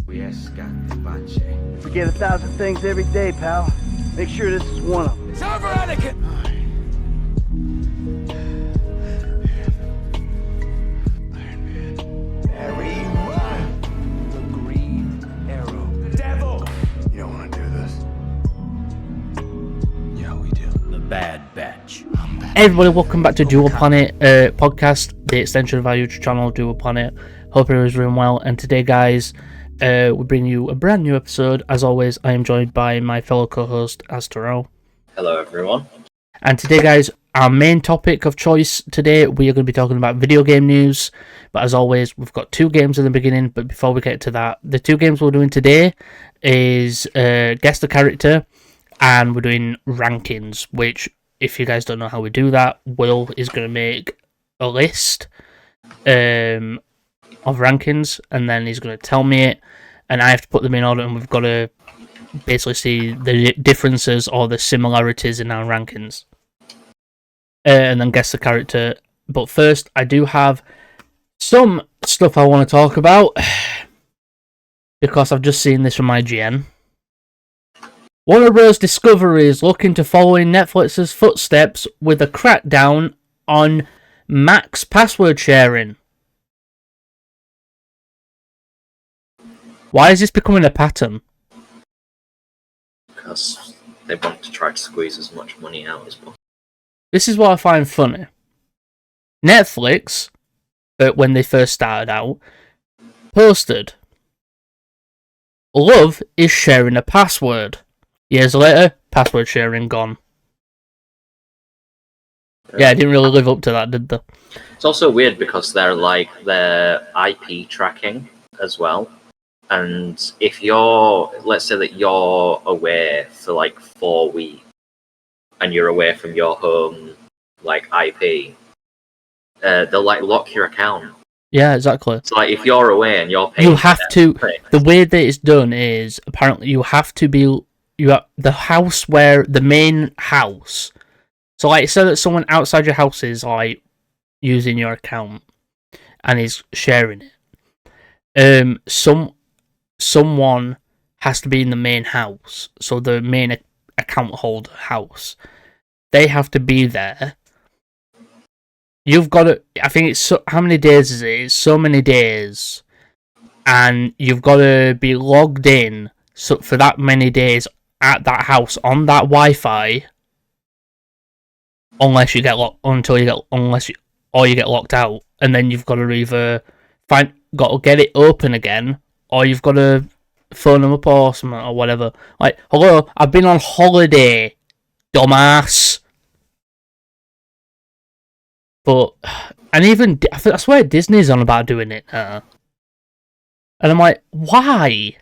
We forget 1,000 things every day, pal. Make sure this is one of them. It's over, Anakin! Very well. The Green Arrow. Devil! You don't want to do this. Yeah, we do. The Bad Batch. Hey everybody, welcome back to Dual Planet podcast, the extension of our YouTube channel, Dual Planet. Hope everyone's doing well, and today, guys, we bring you a brand new episode. As always, I am joined by my fellow co-host, Azteral. Hello, everyone. And today, guys, our main topic of choice today, we are going to be talking about video game news. But as always, we've got two games in the beginning. But before we get to that, the two games we're doing today is Guess the Character, and we're doing Rankings, which, if you guys don't know how we do that, Will is going to make a list of rankings, and then he's going to tell me it, and I have to put them in order, and we've got to basically see the differences or the similarities in our rankings. And then guess the character. But first, I do have some stuff I want to talk about, because I've just seen this from IGN. Warner Bros. Discovery is looking to follow in Netflix's footsteps with a crackdown on max password sharing. Why is this becoming a pattern? Because they want to try to squeeze as much money out as possible. This is what I find funny. Netflix, when they first started out, posted, "Love is sharing a password." Years later, password sharing gone. Yeah, I didn't really live up to that, did they? It's also weird because they're IP tracking as well. And if let's say that you're away for 4 weeks and you're away from your home IP, they'll lock your account. Yeah, exactly. So if you're away and you're paying, you have to. The way that it's done is apparently you have to be the house where the main house. So say that someone outside your house is using your account and is sharing it. Someone has to be in the main house, so the main account holder house. They have to be there. You've got to. I think it's how many days is it? It's so many days, and you've got to be logged in for that many days at that house on that Wi-Fi. Unless you get locked, or you get locked out, and then you've got to either got to get it open again, or you've got to phone them up or something or whatever. Hello, I've been on holiday, dumbass. But I swear Disney's on about doing it now, and I'm like, why?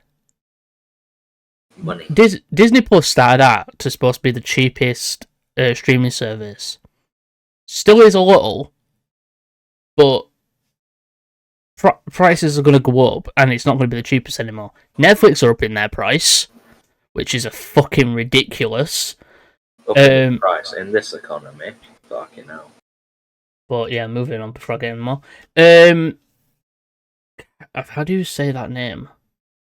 Money. Disney Plus started out to supposed to be the cheapest streaming service. Still is a little, but prices are going to go up, and it's not going to be the cheapest anymore. Netflix are up in their price, which is a fucking ridiculous. Up in price in this economy, fucking hell. But yeah, moving on before I get any more. How do you say that name?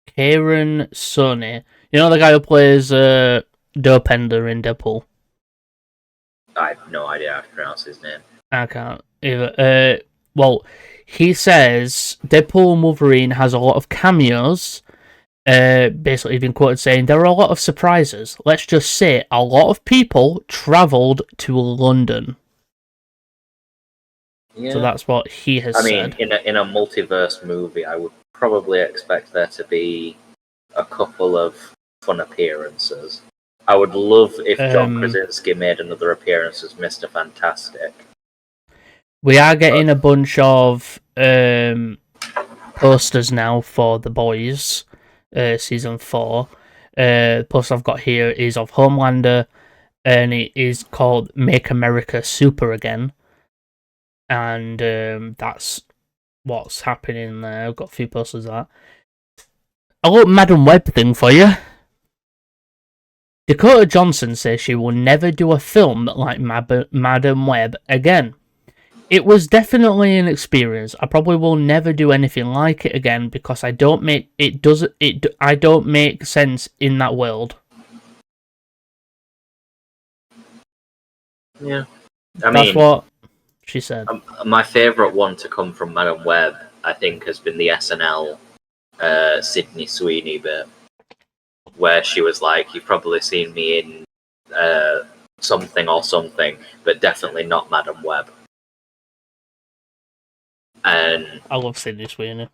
Karen Sony. You know the guy who plays Dopender in Deadpool? I have no idea how to pronounce his name. I can't either. Well, he says Deadpool and Wolverine has a lot of cameos. Basically, been quoted saying there are a lot of surprises. Let's just say a lot of people travelled to London. Yeah. So that's what he has said. I mean, in a multiverse movie, I would probably expect there to be a couple of fun appearances. I would love if John Krasinski made another appearance as Mr. Fantastic. We are getting a bunch of posters now for The Boys, Season 4. Poster I've got here is of Homelander, and it is called Make America Super Again. And that's what's happening there. I've got a few posters of that. A little Madam Web thing for you. Dakota Johnson says she will never do a film like Madam Web again. It was definitely an experience. I probably will never do anything like it again because I don't make I don't make sense in that world. Yeah. That's what she said. My favourite one to come from Madam Web, I think, has been the SNL Sydney Sweeney bit, where she was like, "You've probably seen me in something or something, but definitely not Madam Web." And I love Sydney Sweeney.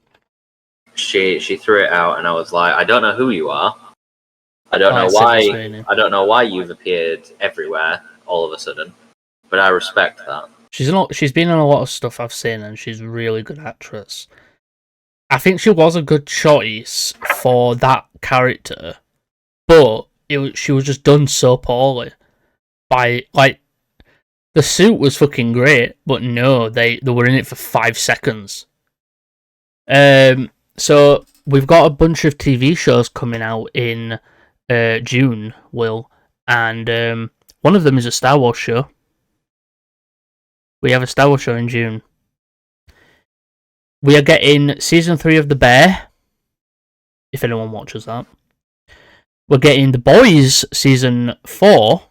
she threw it out, and I was like, "I don't know who you are. I don't I know like Sydney why. Sweeney. I don't know why you've appeared everywhere all of a sudden, but I respect that." She's been in a lot of stuff I've seen, and she's a really good actress. I think she was a good choice for that character, but she was just done so poorly. By the suit was fucking great, but no, they were in it for 5 seconds. So we've got a bunch of TV shows coming out in June, Will, and one of them is a Star Wars show. We have a Star Wars show in June. We are getting season 3 of The Bear, if anyone watches that. We're getting The Boys season 4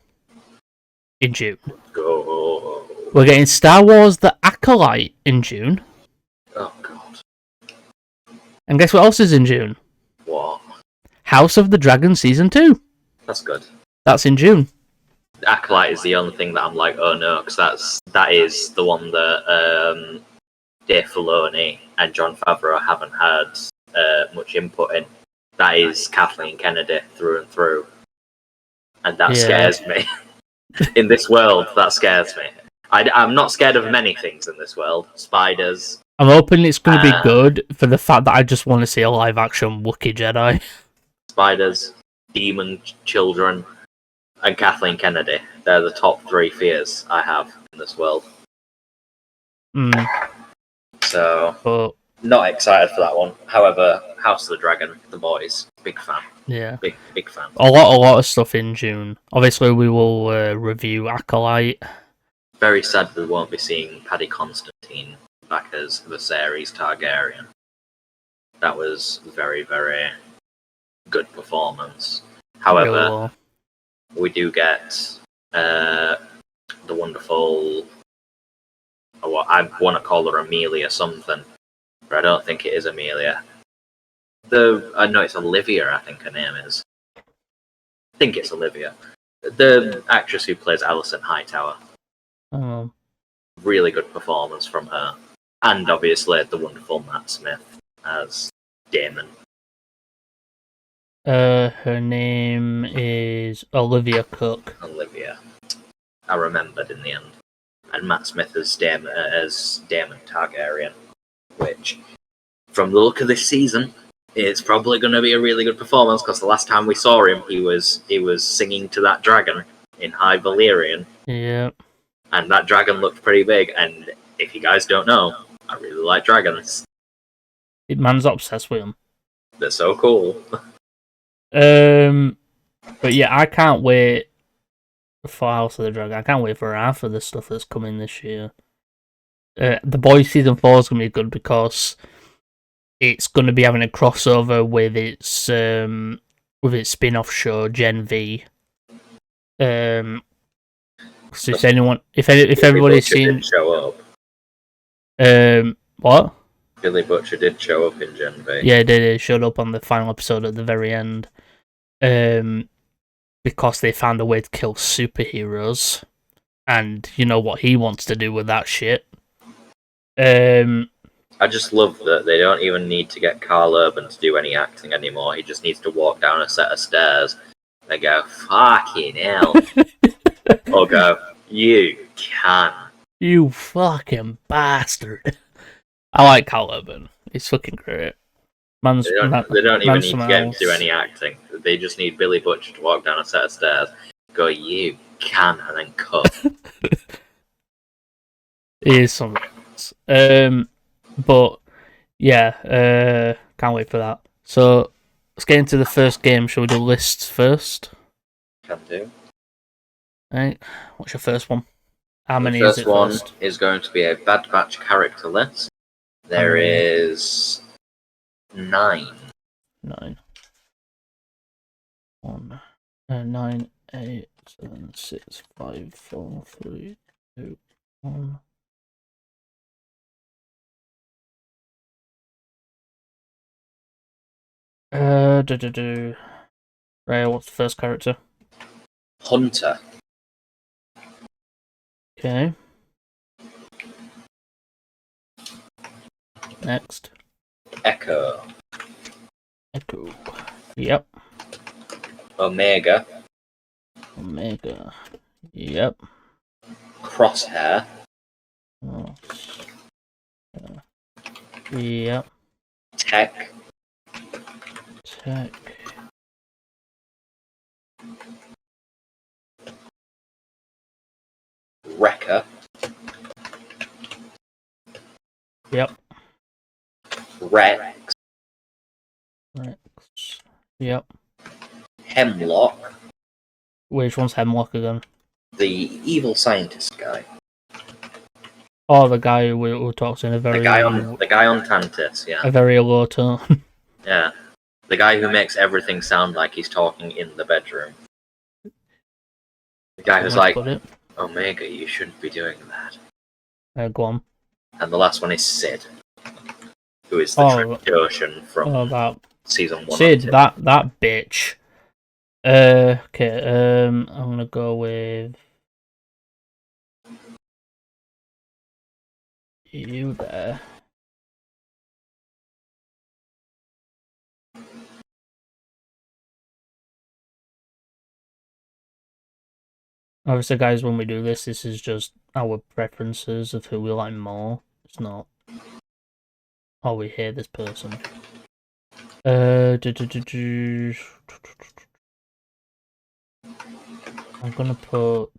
in June. Go. We're getting Star Wars The Acolyte in June. Oh god. And guess what else is in June? What? House of the Dragon season 2. That's good. That's in June. Acolyte is the only thing that I'm like, oh no, because that is the one that Dave Filoni and John Favreau haven't had much input in. That is Kathleen Kennedy through and through, and that scares me. In this world, that scares me. I'm not scared of many things in this world. Spiders. I'm hoping it's going to be good for the fact that I just want to see a live-action Wookiee Jedi. Spiders, demon children, and Kathleen Kennedy. They're the top 3 fears I have in this world. So, but not excited for that one. However, House of the Dragon, The Boys, big fan. Yeah, big fan. A lot of stuff in June. Obviously, we will review Acolyte. Very sad we won't be seeing Paddy Constantine back as Viserys Targaryen. That was very, very good performance. However, we do get the wonderful, I want to call her Amelia something, but I don't think it is Amelia. I know it's Olivia, I think her name is. I think it's Olivia. The actress who plays Alison Hightower. Really good performance from her. And obviously the wonderful Matt Smith as Daemon. Her name is Olivia Cook. Olivia. I remembered in the end. And Matt Smith as Daemon Targaryen, which, from the look of this season, it's probably going to be a really good performance, because the last time we saw him, he was singing to that dragon in High Valyrian. Yeah. And that dragon looked pretty big, and if you guys don't know, I really like dragons. Man's obsessed with them. They're so cool. But yeah, I can't wait for House of the Dragon. I can't wait for half of the stuff that's coming this year. The Boys season 4 is going to be good because it's going to be having a crossover with its spin-off show Gen V. So if everybody's seen, show up. What? Billy Butcher did show up in Gen V. Yeah, they showed up on the final episode at the very end. Because they found a way to kill superheroes, and you know what he wants to do with that shit. I just love that they don't even need to get Carl Urban to do any acting anymore. He just needs to walk down a set of stairs. They go, fucking hell. Or go, you can. You fucking bastard. I like Carl Urban. He's fucking great. They don't even need to get him to do any acting. They just need Billy Butcher to walk down a set of stairs, go, you can, and then cut. He is something else. But yeah, can't wait for that. So let's get into the first game. Shall we do lists first? Can do. Right. What's your first one? How The many is first it one first? is going to be a Bad Batch character list. There many? is 9. 9. 1, 9, 8, 7, 6, 5, 4, 3, 2, 1. Right, what's the first character? Hunter. Okay. Next. Echo. Echo. Yep. Omega. Omega. Yep. Crosshair. Oh, yep. Tech. Tech. Wrecker. Yep. Rex. Rex. Yep. Hemlock. Which one's Hemlock again? The evil scientist guy. Oh, the guy who talks in a very The guy on Tantus, yeah. a very low tone. Yeah. The guy who makes everything sound like he's talking in the bedroom. The guy who's like, Omega, you shouldn't be doing that. Go on. And the last one is Sid, who is the Trandoshan from that season 1. Sid, that bitch. Okay, I'm gonna go with you there. Obviously, guys, when we do this is just our preferences of who we like more. It's not, oh, we hear this person. I'm gonna put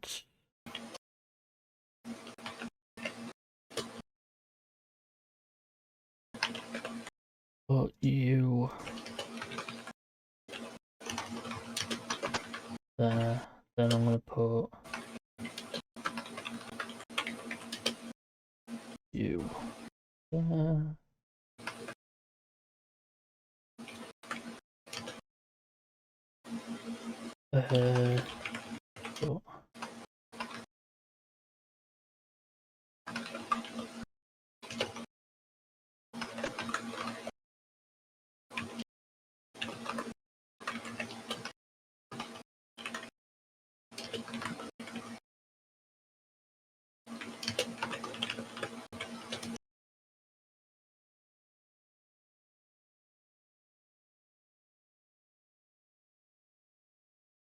you there. Then I'm gonna put you there. Oh.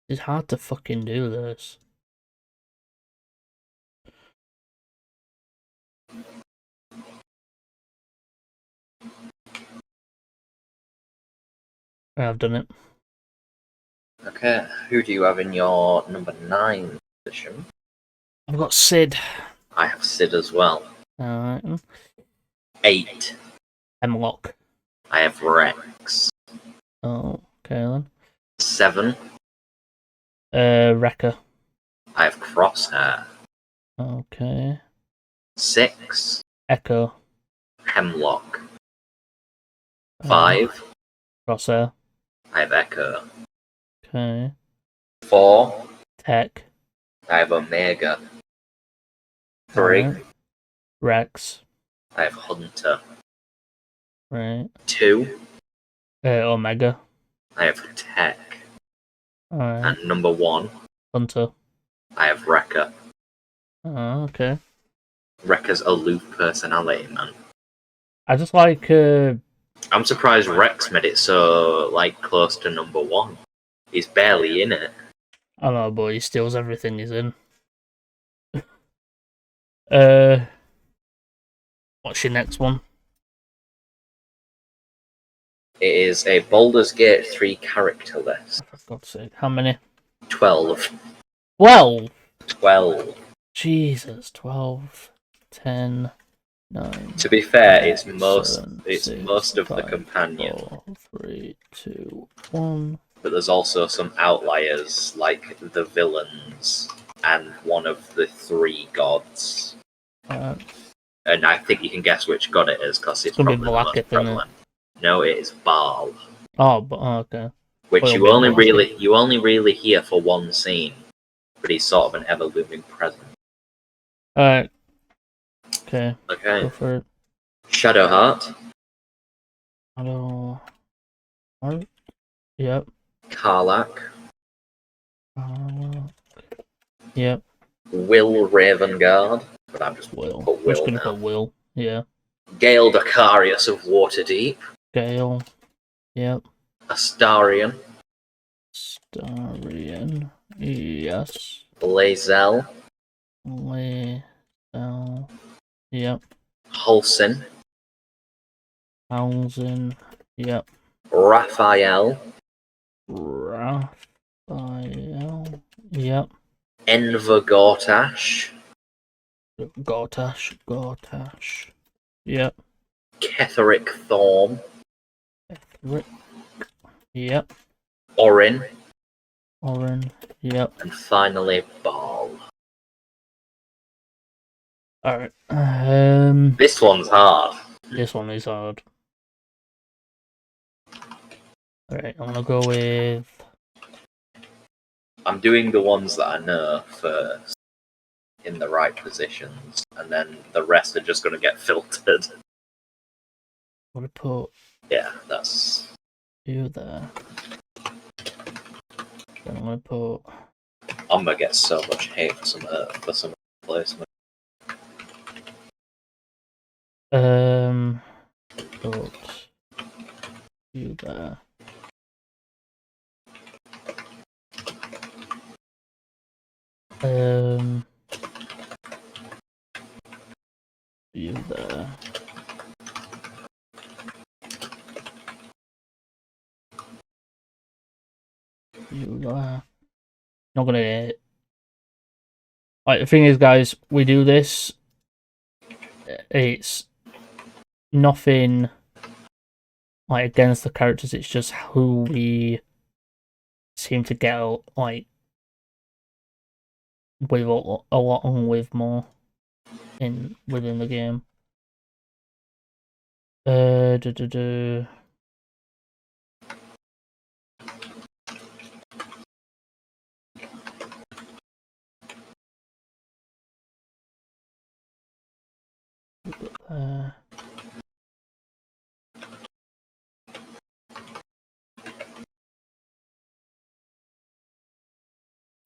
It's hard to fucking do this. I've done it. Okay, who do you have in your number 9 position? I've got Sid. I have Sid as well. Alright. 8. Hemlock. I have Rex. Oh, okay then. 7. Wrecker. I have Crosshair. Okay. 6. Echo. Hemlock. 5. Crosshair. I have Echo. Okay. 4. Tech. I have Omega. 3. Rex. I have Hunter. Right. 2. Omega. I have Tech. Alright. And number 1. Hunter. I have Wrecker. Oh, okay. Wrecker's aloof personality, man. I just like I'm surprised Rex made it so close to number 1. He's barely in it. I don't know, but he steals everything he's in. What's your next one? It is a Baldur's Gate 3 character list. For God's sake, how many? 12. 12! 12. Jesus, 12, 10, 9. To be fair, 5, it's most 7, it's 6, most of the 5, companion. 4, 3, 2, 1. But there's also some outliers like the villains and one of the 3 gods. Alright. And I think you can guess which god it is because it's gonna be probably the most Blacketh, isn't it? prevalent. No, it is Baal, Oh, but okay. which Well, you only Blacketh. really hear for one scene, but he's sort of an ever looming presence. Alright. Okay. Okay, Go for it. Shadowheart, Hello. Alright. Yep. Karlach, Yep. Will Ravengard, but I'm just Will. put I'm Will just gonna now. put Will. Yeah. Gale Dacarius of Waterdeep, Gale. Yep. Astarion, Starion. Yes. Blazel, Lazel. Yep. Halsin, Townsend. Yep. Raphael, Raphael. Yep. Enver Gortash, Gortash. Gortash. Yep. Ketheric Thorm, Rick. Yep. Orin, Oren. Yep. and finally Baal. Alright. This one's hard. This one is hard. Alright, I'm gonna go with. I'm doing the ones that I know first in the right positions, and then the rest are just going to get filtered. I'm gonna put Yeah, that's. you there. Then I'm gonna put. I'm going to get so much hate for some placement. Put you there. You there. You there. Not gonna hit. Like, the thing is, guys, we do this. It's nothing like against the characters. It's just who we seem to get like with a lot on with more within the game. Do, do, do.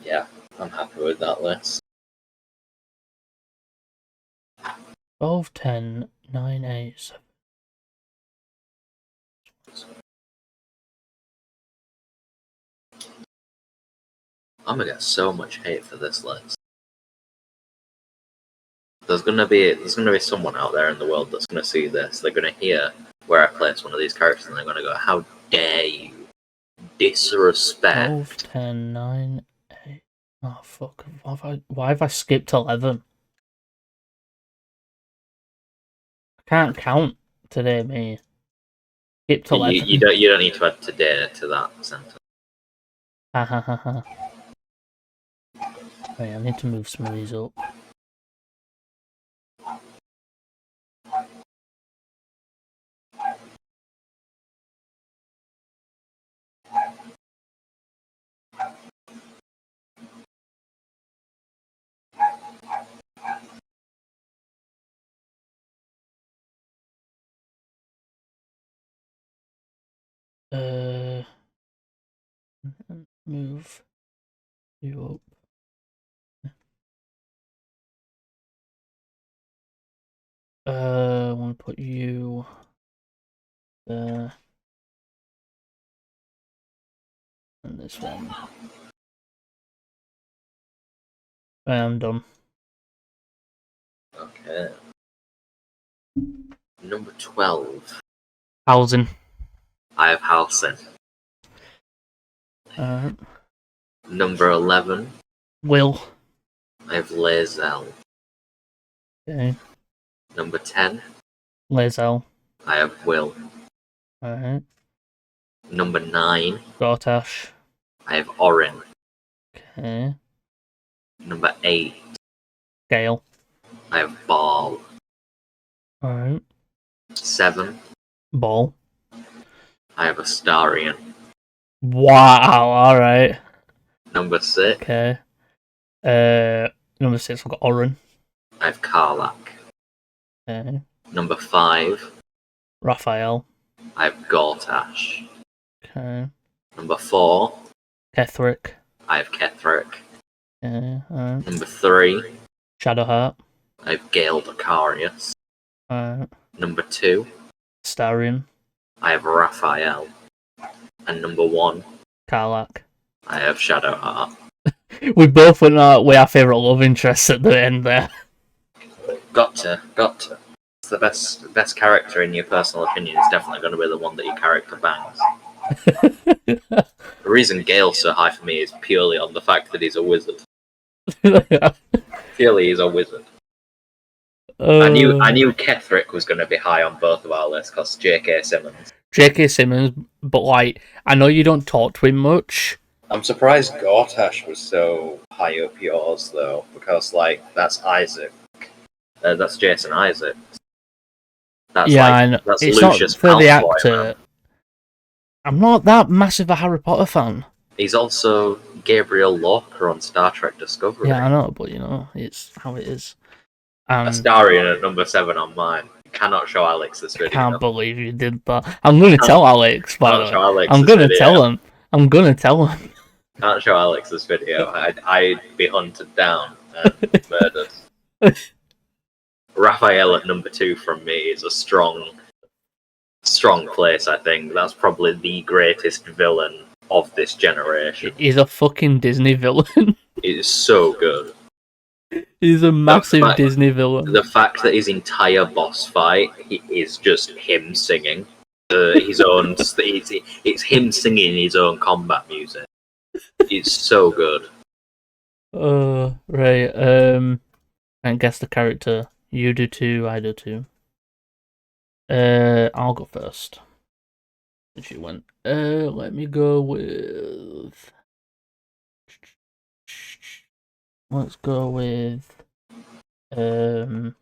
Yeah, I'm happy with that list. 12, 10, 9, 8, 7. I'm going to get so much hate for this list. There's gonna be someone out there in the world that's gonna see this. They're gonna hear where I place one of these characters, and they're gonna go, "How dare you disrespect?" 12, 10, 9, 8. Oh, fuck. Why have I skipped 11? I can't count today, me. Skipped 11. You don't need to add today to that sentence. Ha ha ha ha. Wait, I need to move some of these up. Move you up. I want to put you there. And this one. I'm done. Okay. Number 12. Housing. I have Halsin. Number 11. Will. I have Lae'zel. Okay. Number 10. Lae'zel. I have Will. Alright. Number 9. Gortash. I have Orin. Okay. Number 8. Gale. I have Ball. Alright. 7. Ball. I have Astarion. Wow, alright. Number 6. Okay. Number 6, I've got Oren. I have Karlak. Okay. Number 5. Raphael. I have Gortash. Okay. Number 4. Ketherick. I have Ketherick. Okay. Alright. Number 3. Shadowheart. I have Gale Dacarius. Alright. Number 2. Starion. I have Raphael. And number 1. Karlak. I have Shadowheart. We both went out with our favourite love interests at the end there. Got to. It's the best character in your personal opinion is definitely going to be the one that your character bangs. The reason Gale's so high for me is purely on the fact that he's a wizard. Purely he's a wizard. I knew Ketherick was going to be high on both of our lists because J.K. Simmons. J.K. Simmons, but like, I know you don't talk to him much. I'm surprised Gortash was so high up yours though, because like that's Isaac, that's Jason Isaacs. That's Yeah, like, I know. that's It's Lucius not for the Malfoy, actor. man. I'm not that massive a Harry Potter fan. He's also Gabriel Lorca on Star Trek Discovery. Yeah, I know, but you know, it's how it is. Astarion at number 7 on mine. Cannot show Alex this I video. can't believe you did that. I'm gonna tell Alex, by the way. Show Alex I'm this gonna video. tell him. I'm gonna tell him. Can't show Alex this video. I'd be hunted down and murdered. Raphael at number 2 from me is a strong place, I think. That's probably the greatest villain of this generation. He's a fucking Disney villain. It is so good. He's a massive Disney villain. The fact that his entire boss fight is just him singing his own. It's him singing his own combat music. It's so good. Right. And guess the character. You do too. I do too. I'll go first. Since you went. Let me go with. Let's go with. Trying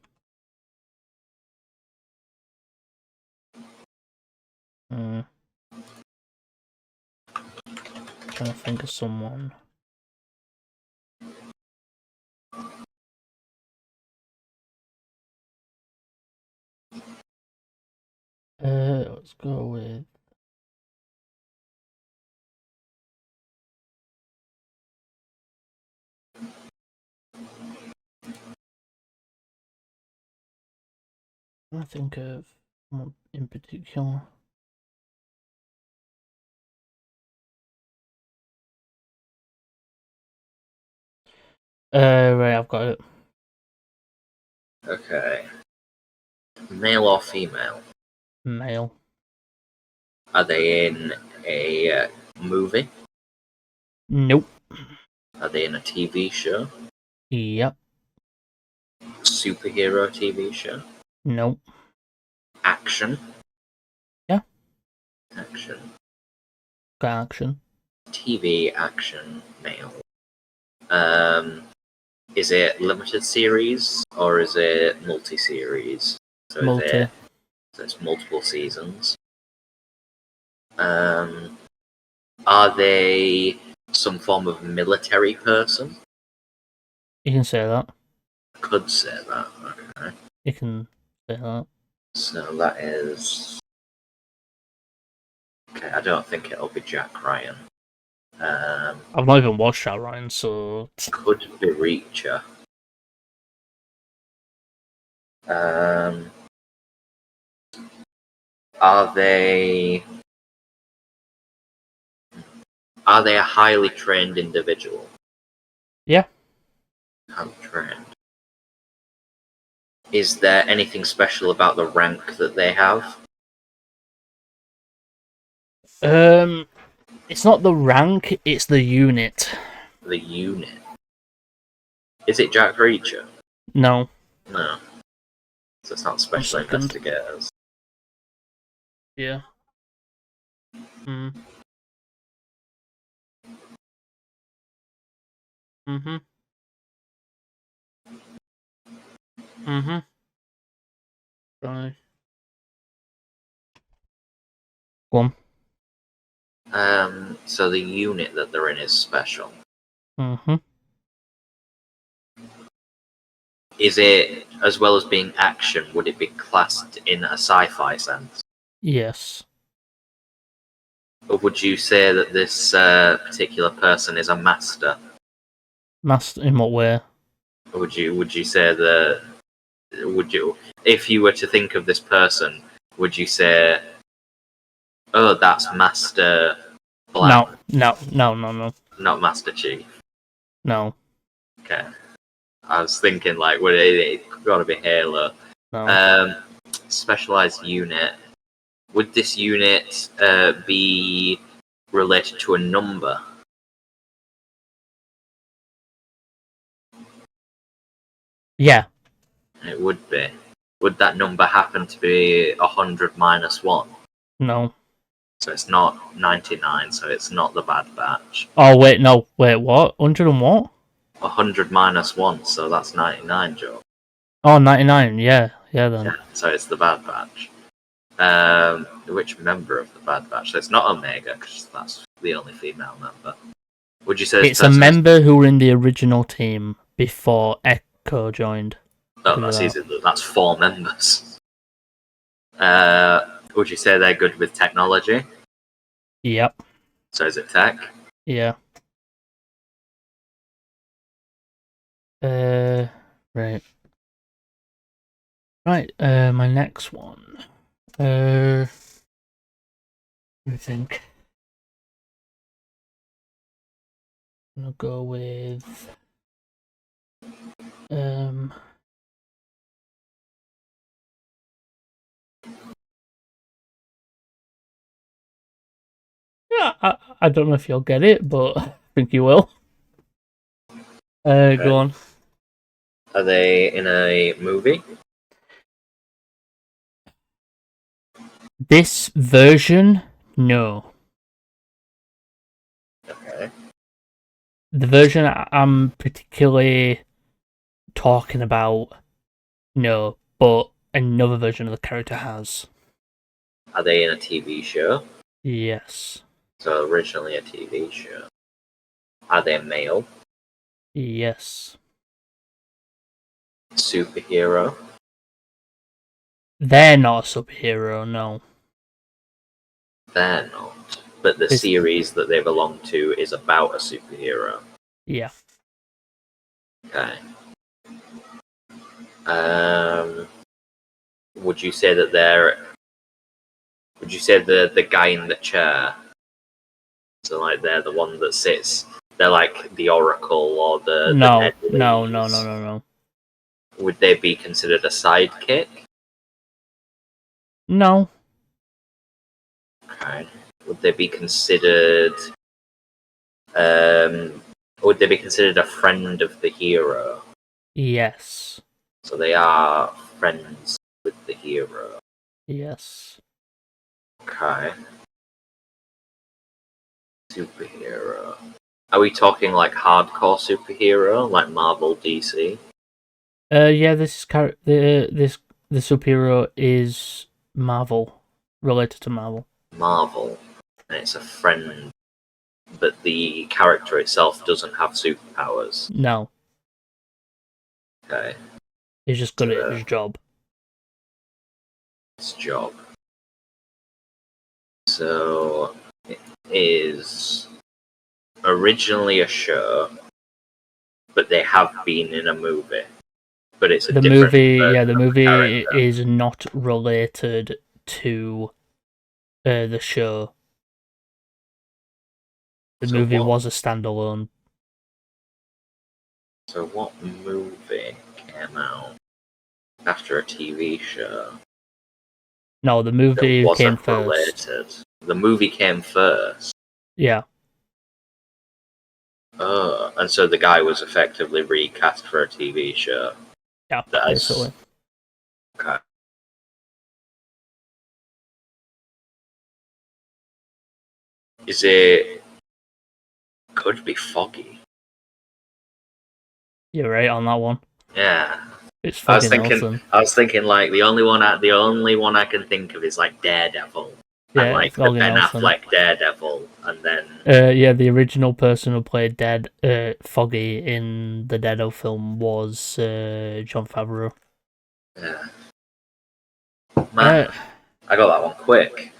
to think of someone. Let's go with. I think of someone in particular. Right, I've got it. Okay. Male or female? Male. Are they in a movie? Nope. Are they in a TV show? Yep. Superhero TV show? Nope. Action? Yeah. Action. Got action. TV action male. Is it limited series or is it multi-series? So Multi. So it's multiple seasons. Are they some form of military person? You can say that. Could say that. Okay. You can say that. So that is. Okay, I don't think it'll be Jack Ryan. I've not even watched that, Ryan, so. Could be Reacher. Are they a highly trained individual? Yeah. Highly trained. Is there anything special about the rank that they have? It's not the rank, it's the unit. The unit. Is it Jack Reacher? No. No. So it's not special investigators. Yeah. Mm-hmm. Right. Go on. So the unit that they're in is special. Mm-hmm. Is it, as well as being action, would it be classed in a sci-fi sense? Yes. Or would you say that this particular person is a master? Master in what way? Or would you say that, would you, if you were to think of this person, would you say, oh, that's Master Black, No. not Master Chief? No. Okay. I was thinking, like, would it gotta be Halo. No. Specialized unit. Would this unit be related to a number? Yeah. It would be. Would that number happen to be 100 minus 1? No. So it's not 99, so it's not the Bad Batch. Oh wait, no. Wait, what? 100 and what? 100 minus 1, so that's 99, Joe. Oh, 99. Yeah. Yeah then. Yeah, so it's the Bad Batch. Which member of the Bad Batch? So it's not Omega, because that's the only female member. Would you say this It's a person is... member who were in the original team before Echo joined. Oh, that's easy. That's 4 members. Would you say they're good with technology? Yep. So is it tech? Yeah. Right. Right, my next one. Let me think. I'm gonna go with yeah, I don't know if you'll get it, but I think you will. Go on. Are they in a movie? This version, no. Okay. The version I'm particularly talking about, no, but another version of the character has. Are they in a TV show? Yes. So originally a TV show. Are they male? Yes. Superhero? They're not a superhero, no. They're not. But the This- series that they belong to is about a superhero. Yeah. Okay. Would you say that they're... Would you say the guy in the chair? So like they're the one that sits... They're like the Oracle or the No. Nebulous. Would they be considered a sidekick? No. Okay. Would they be considered? Would they be considered a friend of the hero? Yes. So they are friends with the hero. Yes. Okay. Superhero. Are we talking like hardcore superhero, like Marvel, DC? Yeah, the superhero is Marvel, related to Marvel. Marvel, and it's a friend, but the character itself doesn't have superpowers. No, Okay, he's just good at his job. his job. So it is originally a show, but they have been in a movie. But it's a The different movie, version the of the movie character. is not related to the show. The So movie what- was a standalone. So what movie came out after a TV show No, the that movie came wasn't first. related? The movie came first. Yeah, Oh, and so the guy was effectively recast for a TV show. yeah, That's basically. okay. Is it? Could be Foggy. You're right on that one. Yeah, It's I was fucking thinking, awesome. I was thinking like the only one I can think of is like Daredevil, Yeah, and like it's the fucking Ben awesome. Affleck Daredevil, and then Yeah, the original person who played Foggy in the Deado film was John Favreau. yeah. Man, Right, I got that one quick.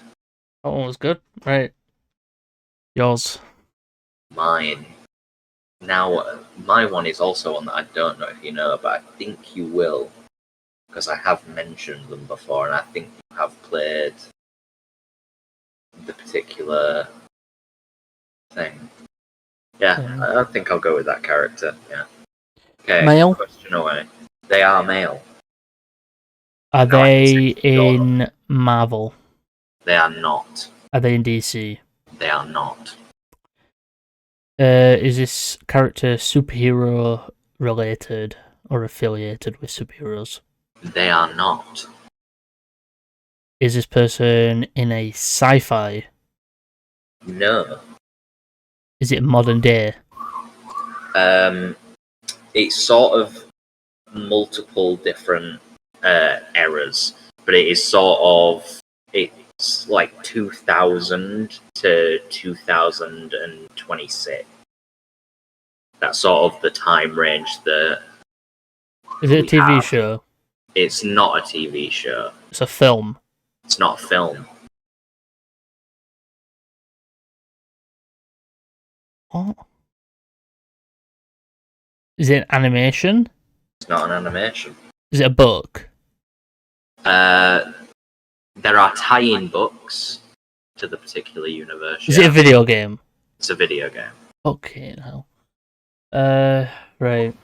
that one was good. Right, yours. Mine. Now, my one is also one that I don't know if you know, but I think you will, because I have mentioned them before, and I think you have played the particular thing. Yeah, I think I'll go with that character. Yeah. Okay. Male? Question away. They are male. Are Now I can say they in Marvel? they are not. Are they in DC? They are not. Is this character superhero related or affiliated with superheroes? They are not. Is this person in a sci-fi? No. Is it modern day? It's sort of multiple different eras, but it is sort of it's like 2000 to 2026. That's sort of the time range that Is it a we TV have. show? It's not a TV show. It's a film. It's not a film. What? Is it an animation? It's not an animation. Is it a book? There are tie-in books to the particular universe. Is it a video game? It's a video game. Okay, now. Right.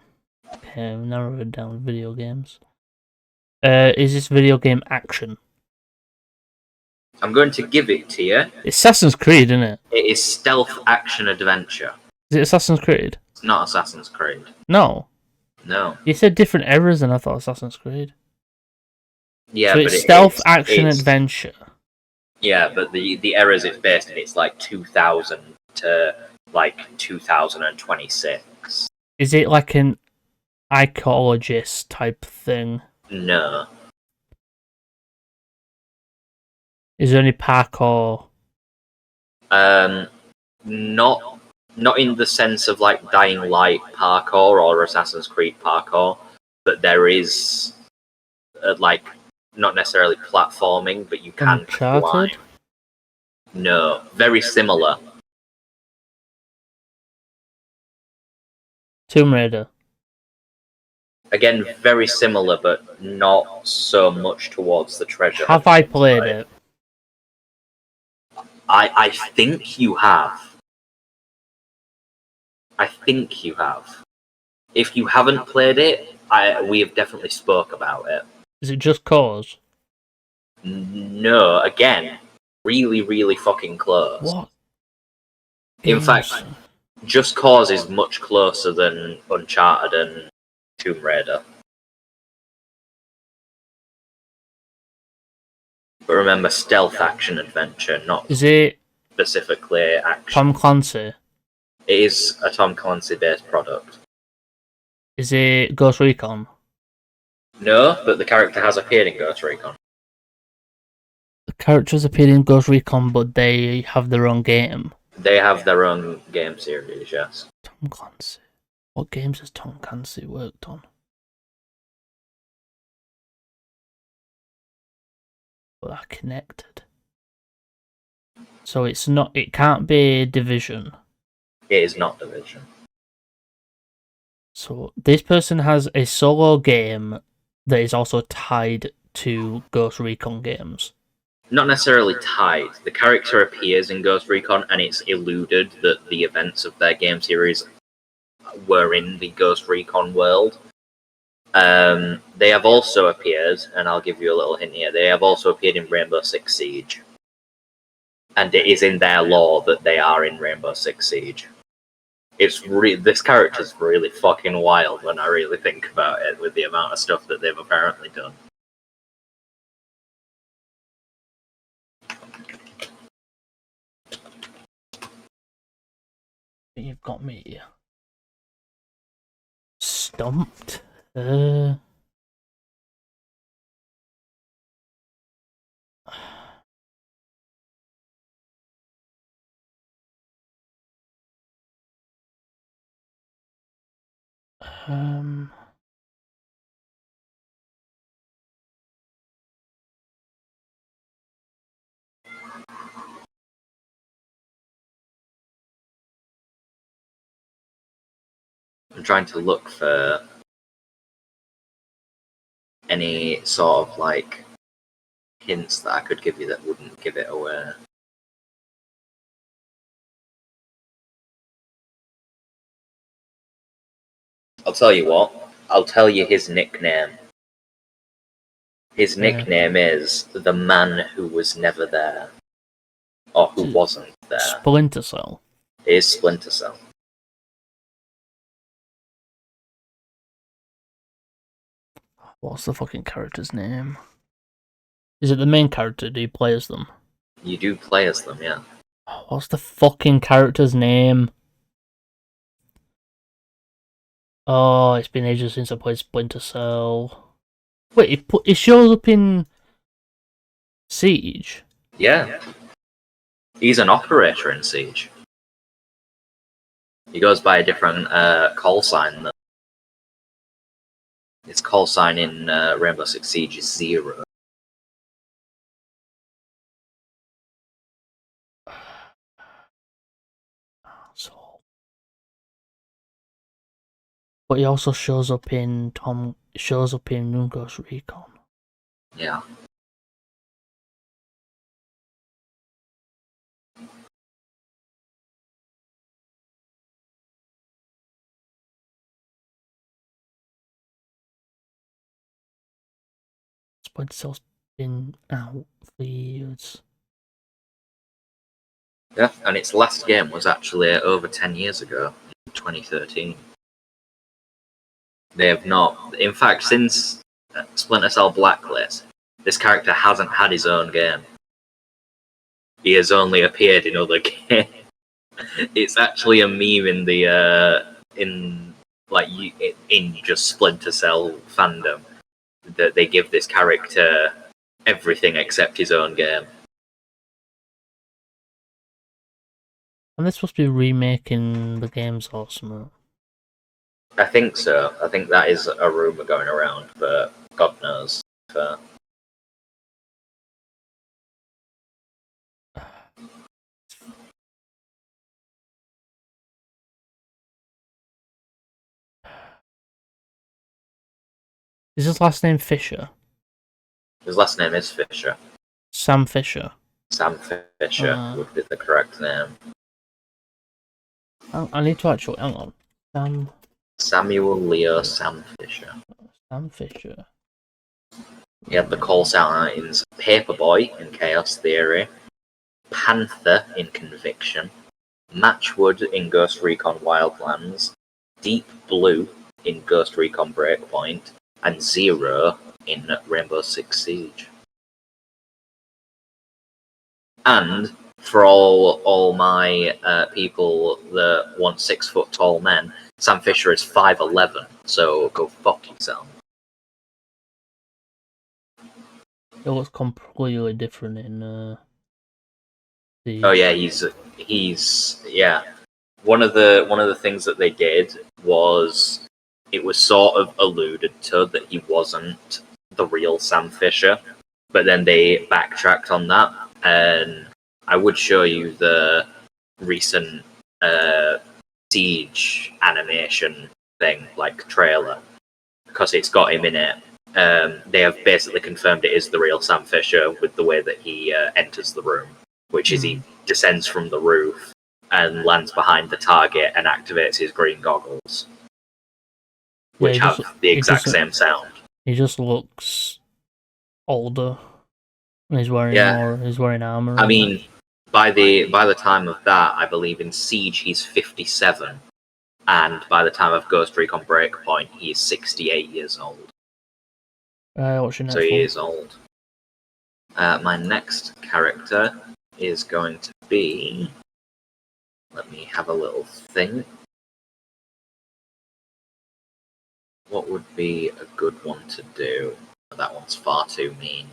Okay, I've narrowed it down. Video games. Is this video game action? I'm going to give it to you. It's Assassin's Creed, isn't it? It is stealth action adventure. Is it Assassin's Creed? It's not Assassin's Creed. No. No. You said different eras, and I thought Assassin's Creed. Yeah, So but it's stealth action it's- adventure. Yeah, but the eras it's based in, it's like 2000 to like 2026. Is it like an archaeologist type thing? No. Is there any parkour? Not in the sense of like Dying Light parkour or Assassin's Creed parkour, but there is like not necessarily platforming, but you can climb. Uncharted? No, very similar. Tomb Raider? Again, very similar, but not so much towards the treasure. Have I played side. it? I think you have. I think you have. If you haven't played it, we have definitely spoke about it. Is it Just Cause? No, again, really, really fucking close. What? In Games? fact, Just Cause is much closer than Uncharted and Tomb Raider. But remember, stealth action adventure, not Is it specifically action. Tom Clancy? It is a Tom Clancy-based product. Is it Ghost Recon? No, but the character has appeared in Ghost Recon. The characters appear in Ghost Recon, but they have their own game. They have their own game series, yes. Tom Clancy. What games has Tom Clancy worked on? But are connected. So it's not. It can't be Division. It is not Division. So this person has a solo game that is also tied to Ghost Recon games. Not necessarily tied. The character appears in Ghost Recon, and it's eluded that the events of their game series were in the Ghost Recon world. They have also appeared, and I'll give you a little hint here, they have also appeared in Rainbow Six Siege. And it is in their lore that they are in Rainbow Six Siege. This character's really fucking wild when I really think about it, with the amount of stuff that they've apparently done. You've got me stumped. Um, I'm trying to look for any sort of like hints that I could give you that wouldn't give it away. I'll tell you what. I'll tell you his nickname. His nickname is the man who was never there, or who wasn't there. Splinter Cell. It is Splinter Cell. What's the fucking character's name? Is it the main character? Do you play as them? You do play as them, yeah. What's the fucking character's name? Oh, it's been ages since I played Splinter Cell. Wait, it shows up in Siege? Yeah. He's an operator in Siege. He goes by a different call sign, though. His call sign in Rainbow Six Siege is 0. So, but he also shows up in Ghost Recon. Yeah. Splinter Cell's been out for years. Yeah, and its last game was actually over 10 years ago, in 2013. They have not. In fact, since Splinter Cell Blacklist, this character hasn't had his own game. He has only appeared in other games. It's actually a meme in the in just Splinter Cell fandom that they give this character everything except his own game. And they're supposed to be remaking the games or something. I think so. I think that is a rumor going around, but God knows. Is his last name Fisher? His last name is Fisher. Sam Fisher. Sam Fisher would be the correct name. I need to actually hang on. Samuel Leo Sam Fisher. Sam Fisher. He had the call signs Paperboy in Chaos Theory, Panther in Conviction, Matchwood in Ghost Recon Wildlands, Deep Blue in Ghost Recon Breakpoint, and Zero in Rainbow Six Siege. And for all my people that want 6 foot tall men, Sam Fisher is 5'11", so go fuck yourself. It looks completely different in Oh yeah, he's yeah. One of the things that they did was it was sort of alluded to that he wasn't the real Sam Fisher, but then they backtracked on that, and I would show you the recent Siege animation thing, like trailer, because it's got him in it. They have basically confirmed it is the real Sam Fisher with the way that he enters the room, which is he descends from the roof and lands behind the target and activates his green goggles, which have the exact same sound. He just looks older. He's wearing He's wearing armor. I mean, by the time of that, I believe in Siege he's 57, and by the time of Ghost Recon Breakpoint, he is 68 years old. What's your next so he one? is old. My next character is going to be. Let me have a little think. What would be a good one to do? That one's far too mean.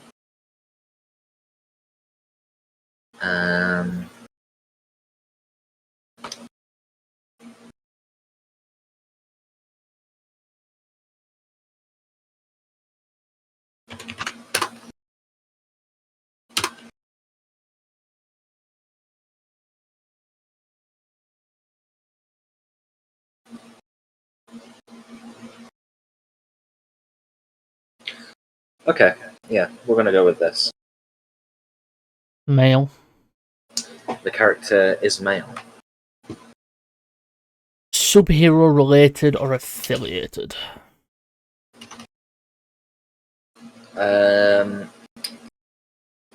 Okay, yeah, we're gonna go with this. Male. The character is male. Superhero related or affiliated?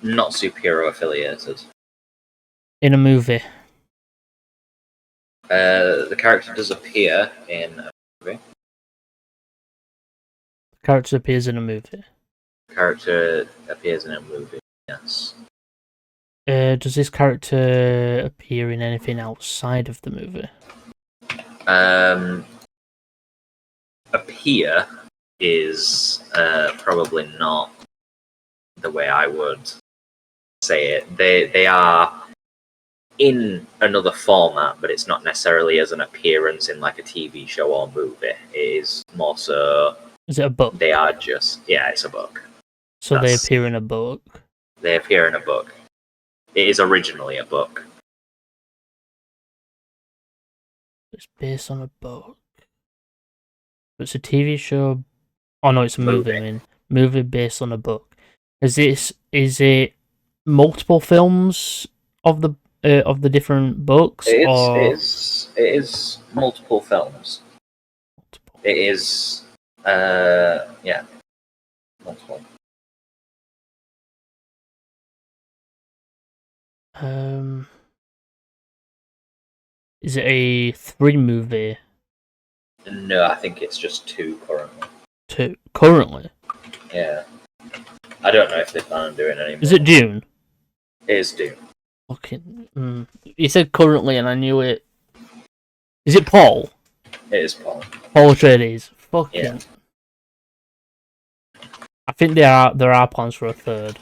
Not superhero affiliated. In a movie. The character does appear in a movie. Character appears in a movie. Character appears in a movie, yes. Does this character appear in anything outside of the movie? Appear is probably not the way I would say it. They are in another format, but it's not necessarily as an appearance in like a TV show or movie. It is more so. Is it a book? They are just it's a book. So they appear in a book. They appear in a book. It is originally a book. It's based on a book. It's a TV show. Oh no, it's a movie. I mean, movie based on a book. Is it multiple films of the different books? It is multiple films. Multiple. It is multiple. Is it a 3 movie? No, I think it's just 2 currently. 2 currently. Yeah, I don't know if they plan on doing any more. Is it Dune? It is Dune. Okay. You said currently, and I knew it. Is it Paul? It is Paul. Paul Atreides. Fucking. Yeah. I think there are plans for a 3rd.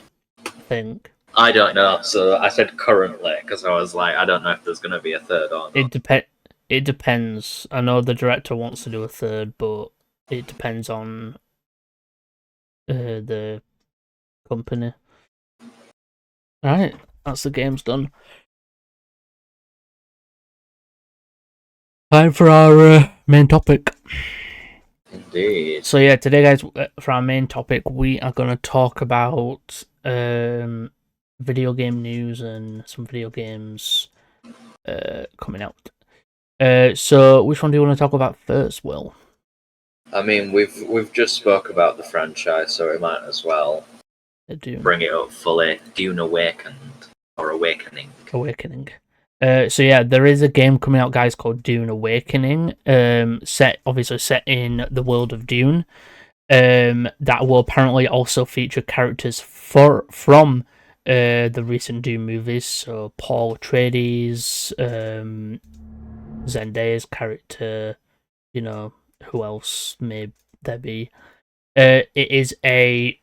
I think. I don't know, so I said currently because I was like, I don't know if there's going to be a 3rd or not. It depends. I know the director wants to do a 3rd, but it depends on the company. Alright, that's the game's done. Time for our main topic. Indeed. So yeah, today guys, for our main topic, we are going to talk about video game news and some video games coming out. So which one do you want to talk about first, Will? I mean, we've just spoke about the franchise, so we might as well bring it up fully. Dune Awakened or Awakening. Awakening. So yeah, there is a game coming out, guys, called Dune Awakening. Set in the world of Dune. That will apparently also feature characters from the recent Dune movies. So Paul Atreides, Zendaya's character. You know, who else may there be? It is a.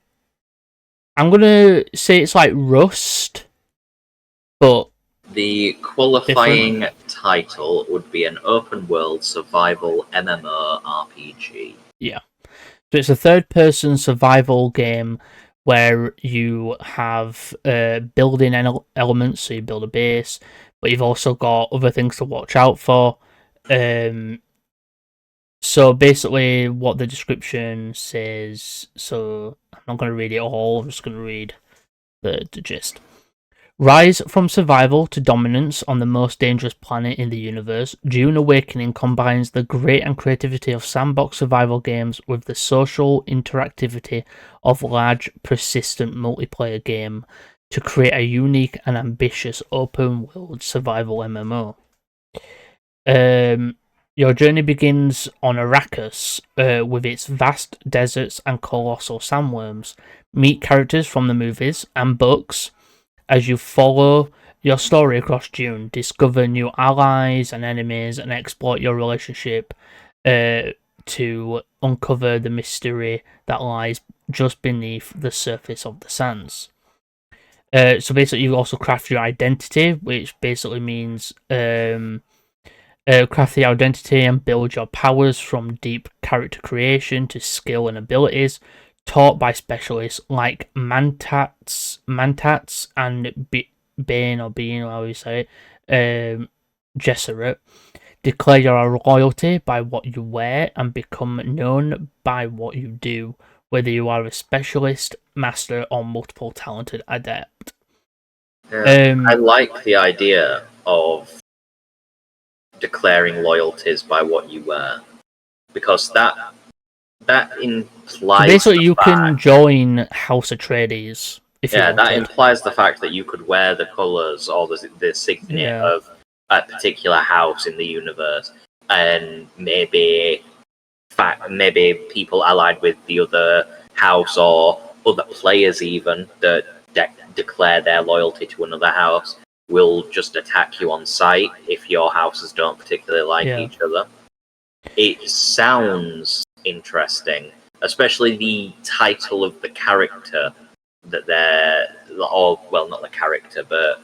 I'm gonna say it's like Rust, but the qualifying title would be an open world survival MMO RPG. Yeah. So it's a third-person survival game where you have building elements, so you build a base, but you've also got other things to watch out for. So basically what the description says, so I'm not going to read it all, I'm just going to read the gist. Rise from survival to dominance on the most dangerous planet in the universe, Dune Awakening combines the grit and creativity of sandbox survival games with the social interactivity of large, persistent multiplayer game to create a unique and ambitious open-world survival MMO. Your journey begins on Arrakis with its vast deserts and colossal sandworms. Meet characters from the movies and books as you follow your story across Dune, discover new allies and enemies, and exploit your relationship to uncover the mystery that lies just beneath the surface of the sands. So basically, you also craft your identity, which basically means craft the identity and build your powers from deep character creation to skill and abilities taught by specialists like Mantats and Bane or Bean, however you say it, Gesserit. Declare your loyalty by what you wear and become known by what you do, whether you are a specialist, master, or multiple talented adept. I like the idea of declaring loyalties by what you wear, because that implies So basically, the you fact, can join House Atreides if you that wanted. implies the fact that you could wear the colors or the signet of a particular house in the universe, and maybe people allied with the other house or other players even that declare their loyalty to another house will just attack you on sight if your houses don't particularly like each other. It sounds interesting, especially the title of the character that not the character, but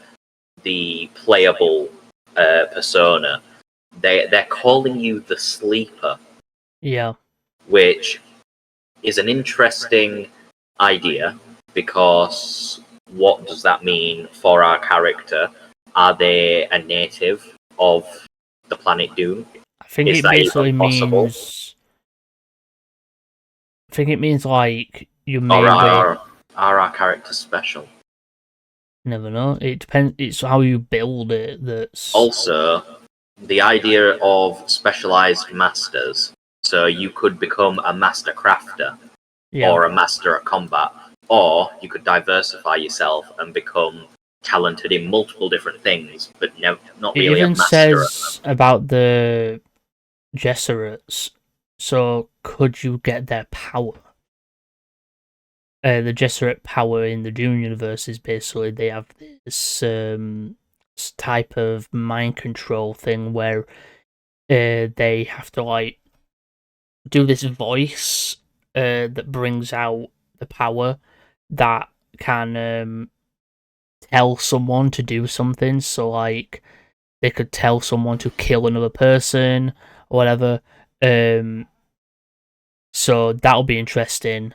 the playable persona. They're calling you the Sleeper. Yeah. Which is an interesting idea, because what does that mean for our character? Are they a native of the planet Dune? I think Is it that basically even possible? means. I think it means like you may Or win. are our characters special? Never know. It depends. It's how you build it. That's Also, the idea of specialized masters. So you could become a master crafter or a master at combat, or you could diversify yourself and become talented in multiple different things, but not It really a even master at says about the Gesserats. So could you get their power? The Gesserit power in the Dune universe is basically they have this type of mind control thing where they have to like do this voice that brings out the power that can tell someone to do something. So like they could tell someone to kill another person or whatever. So that'll be interesting.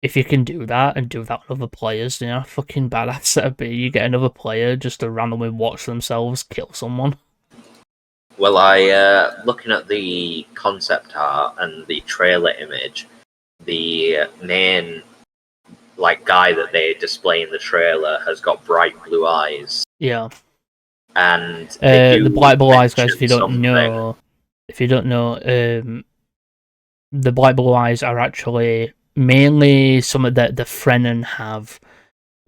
If you can do that and do that with other players, you know, fucking badass that'd be. You get another player just to randomly watch themselves kill someone. Well, looking at the concept art and the trailer image, the main guy that they display in the trailer has got bright blue eyes. Yeah. And the black blue eyes, guys. If you don't something. know, the black blue eyes are actually mainly some of the Fremen have,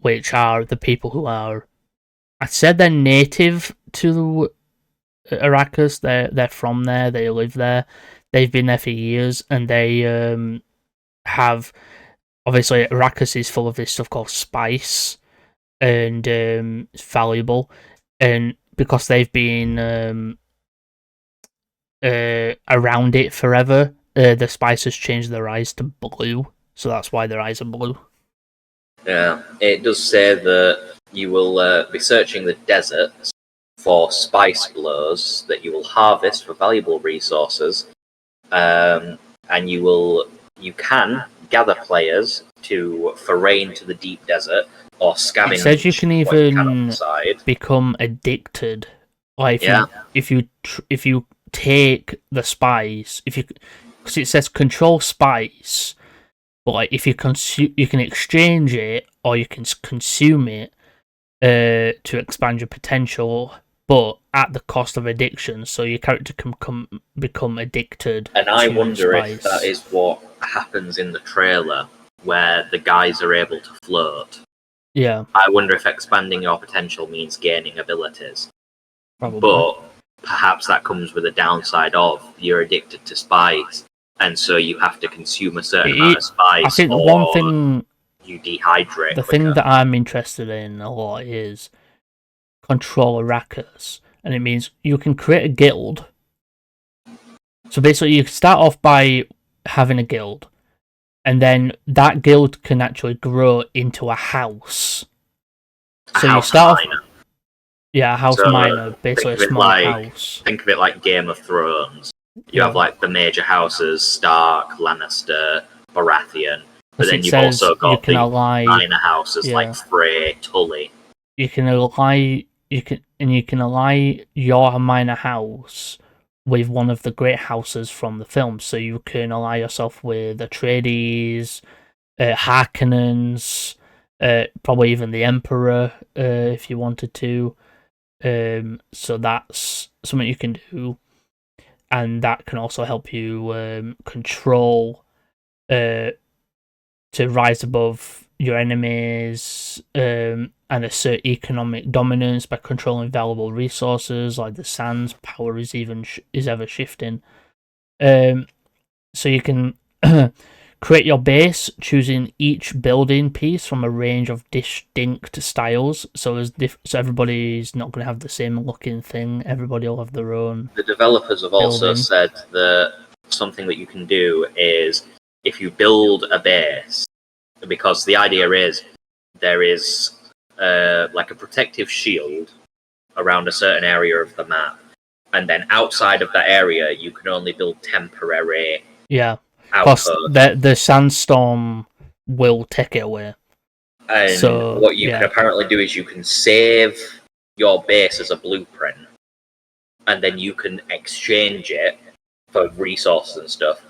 which are the people who are. I said they're native to Arrakis. They're from there. They live there. They've been there for years, and they have. Obviously, Arrakis is full of this stuff called spice, and it's valuable, and because they've been around it forever, the spice has changed their eyes to blue, so that's why their eyes are blue. Yeah, it does say that you will be searching the deserts for spice blows that you will harvest for valuable resources, and you can gather players to foray into the deep desert or scavenge. It says you can even become addicted. Like if you take the spice, because it says control spice, but like if you consume, you can exchange it or you can consume it to expand your potential, but at the cost of addiction. So your character can become addicted. And I wonder if that is what happens in the trailer, where the guys are able to float. Yeah. I wonder if expanding your potential means gaining abilities. Probably. But perhaps that comes with a downside of you're addicted to spice, and so you have to consume a certain amount of spice. I think the one thing you dehydrate. The thing that I'm interested in a lot is control Arrakis, and it means you can create a guild. So basically, you start off by having a guild, and then that guild can actually grow into a house. So you start off, a house minor, basically a small house. Think of it like Game of Thrones. You have like the major houses: Stark, Lannister, Baratheon. But then you've also got the minor houses like Frey, Tully. You can ally your minor house with one of the great houses from the film. So you can ally yourself with Atreides, Harkonnens, probably even the Emperor, if you wanted to. So that's something you can do, and that can also help you control to rise above your enemies and assert economic dominance by controlling valuable resources like the sands. Power is is ever shifting. So you can create your base, choosing each building piece from a range of distinct styles. So so everybody's not going to have the same looking thing. Everybody will have their own. The developers have also building. said that something that you can do is if you build a base, because the idea is there is like a protective shield around a certain area of the map, and then outside of that area you can only build temporary Because outposts. the sandstorm will take it away. And So, what you can apparently do is you can save your base as a blueprint, and then you can exchange it for resources and stuff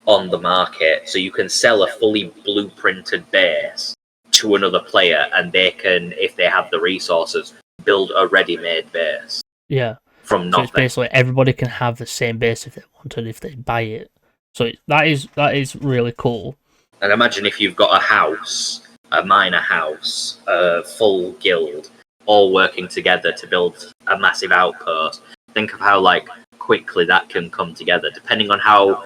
on the market. So you can sell a fully blueprinted base to another player, and they can, if they have the resources, build a ready-made base. Yeah. From nothing. So it's basically everybody can have the same base if they wanted, if they buy it. So that is really cool. And imagine if you've got a house, a minor house, a full guild, all working together to build a massive outpost. Think of how quickly that can come together, depending on how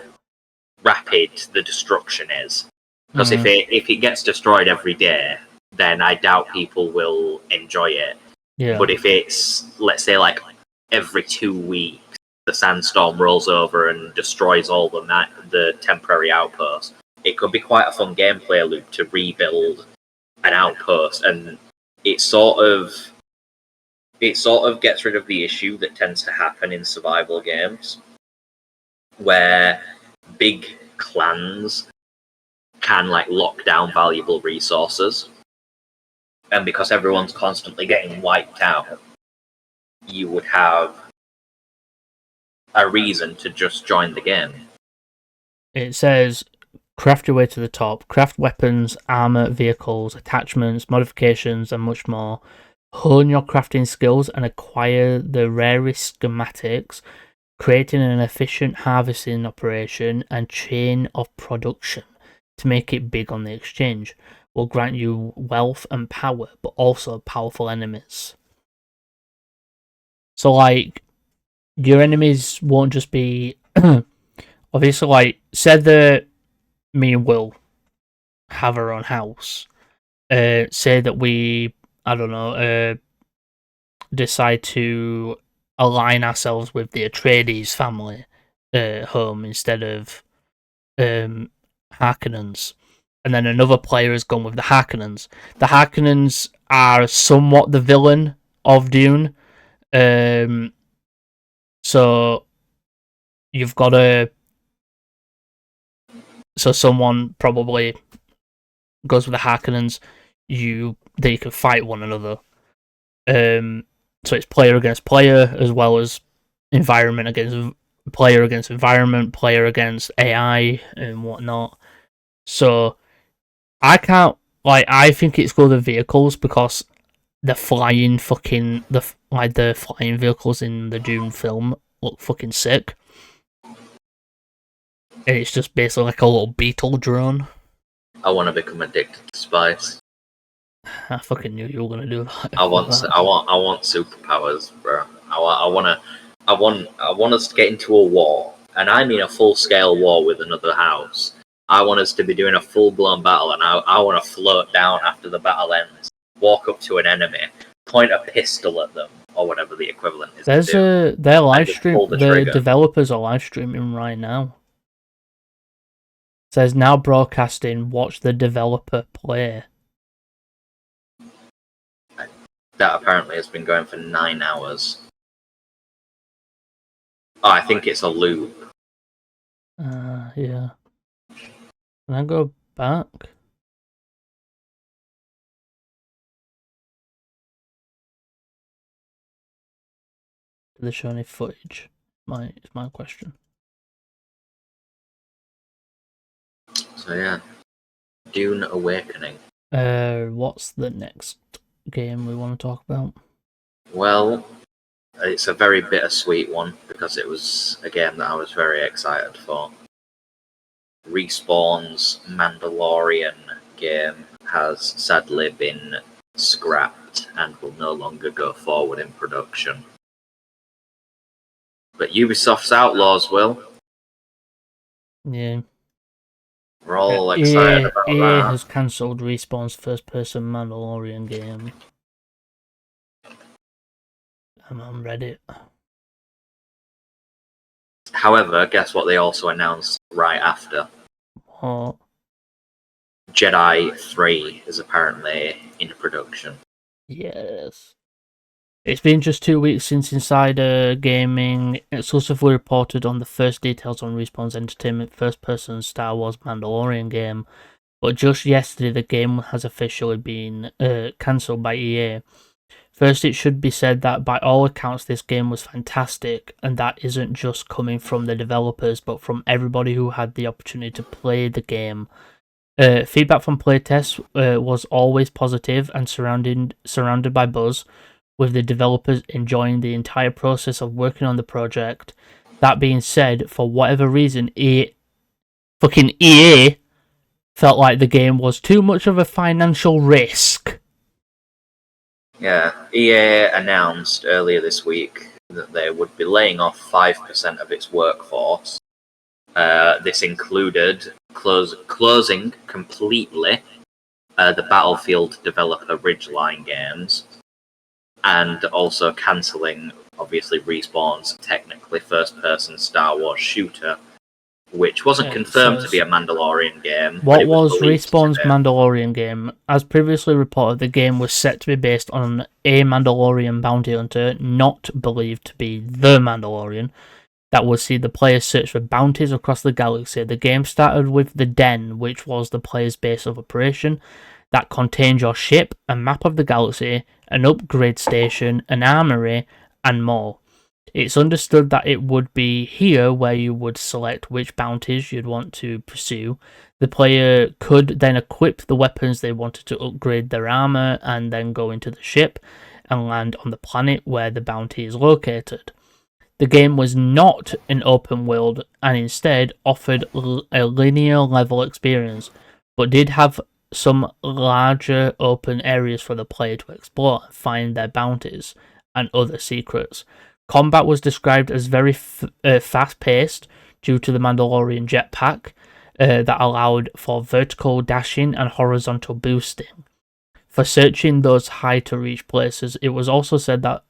rapid the destruction is. Because if it gets destroyed every day, then I doubt people will enjoy it. Yeah. But if it's, let's say, every 2 weeks, the sandstorm rolls over and destroys all the temporary outposts, it could be quite a fun gameplay loop to rebuild an outpost, and it sort of gets rid of the issue that tends to happen in survival games, where big clans can lock down valuable resources, and because everyone's constantly getting wiped out, you would have a reason to just join the game. It says craft your way to the top, craft weapons, armor, vehicles, attachments, modifications, and much more. Hone your crafting skills and acquire the rarest schematics, creating an efficient harvesting operation and chain of production to make it big on the exchange will grant you wealth and power, but also powerful enemies. So your enemies won't just be obviously said that me and Will have our own house. Say that we, I don't know, decide to align ourselves with the Atreides family home instead of Harkonnens. And then another player has gone with the Harkonnens. The Harkonnens are somewhat the villain of Dune. So you've got to. So someone probably goes with the Harkonnens. They can fight one another. So it's player against player as well as environment against environment, player against AI and whatnot. So I can't I think it's good with vehicles because the flying the flying vehicles in the Dune film look fucking sick. And it's just basically like a little beetle drone. I want to become addicted to spice. I fucking knew you were gonna do that. I want superpowers, bro. I want us to get into a war, and I mean a full-scale war with another house. I want us to be doing a full-blown battle, and I want to float down after the battle ends, walk up to an enemy, point a pistol at them, or whatever the equivalent is. They're live stream. The developers are live streaming right now. It says now broadcasting. Watch the developer play. That apparently has been going for 9 hours. Oh, I think it's a loop. Yeah. Can I go back? Do they show any footage? It's my question. So yeah. Dune Awakening. What's the next game we want to talk about? Well, it's a very bittersweet one because it was a game that I was very excited for. Respawn's Mandalorian game has sadly been scrapped and will no longer go forward in production. But Ubisoft's Outlaws will. Yeah. We're all excited about EA that. has cancelled Respawn's first-person Mandalorian game. I'm on Reddit. However, guess what they also announced right after? What? Jedi 3 is apparently in production. Yes. It's been just 2 weeks since Insider Gaming exclusively reported on the first details on Respawn's Entertainment first-person Star Wars Mandalorian game, but just yesterday the game has officially been cancelled by EA. First, it should be said that by all accounts this game was fantastic, and that isn't just coming from the developers, but from everybody who had the opportunity to play the game. Feedback from playtests was always positive and surrounded by buzz, with the developers enjoying the entire process of working on the project. That being said, for whatever reason, EA felt like the game was too much of a financial risk. Yeah, EA announced earlier this week that they would be laying off 5% of its workforce. This included closing completely the Battlefield developer Ridgeline games, and also cancelling, obviously, Respawn's technically first-person Star Wars shooter, which wasn't confirmed to be a Mandalorian game. What was Respawn's Mandalorian game? As previously reported, the game was set to be based on a Mandalorian bounty hunter, not believed to be the Mandalorian, that would see the player search for bounties across the galaxy. The game started with the Den, which was the player's base of operation, that contained your ship, a map of the galaxy, an upgrade station, an armory, and more. It's understood that it would be here where you would select which bounties you'd want to pursue. The player could then equip the weapons they wanted to upgrade their armor and then go into the ship and land on the planet where the bounty is located. The game was not an open world and instead offered a linear level experience, but did have some larger open areas for the player to explore and find their bounties and other secrets. Combat was described as very fast-paced due to the Mandalorian jetpack that allowed for vertical dashing and horizontal boosting. For searching those high-to-reach places, it was also said that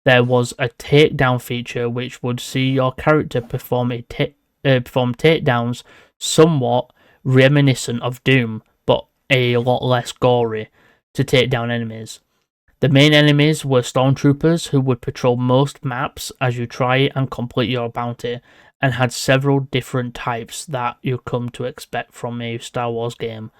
there was a takedown feature which would see your character perform takedowns somewhat reminiscent of Doom, but a lot less gory, to take down enemies. The main enemies were stormtroopers who would patrol most maps as you try and complete your bounty, and had several different types that you come to expect from a Star Wars game.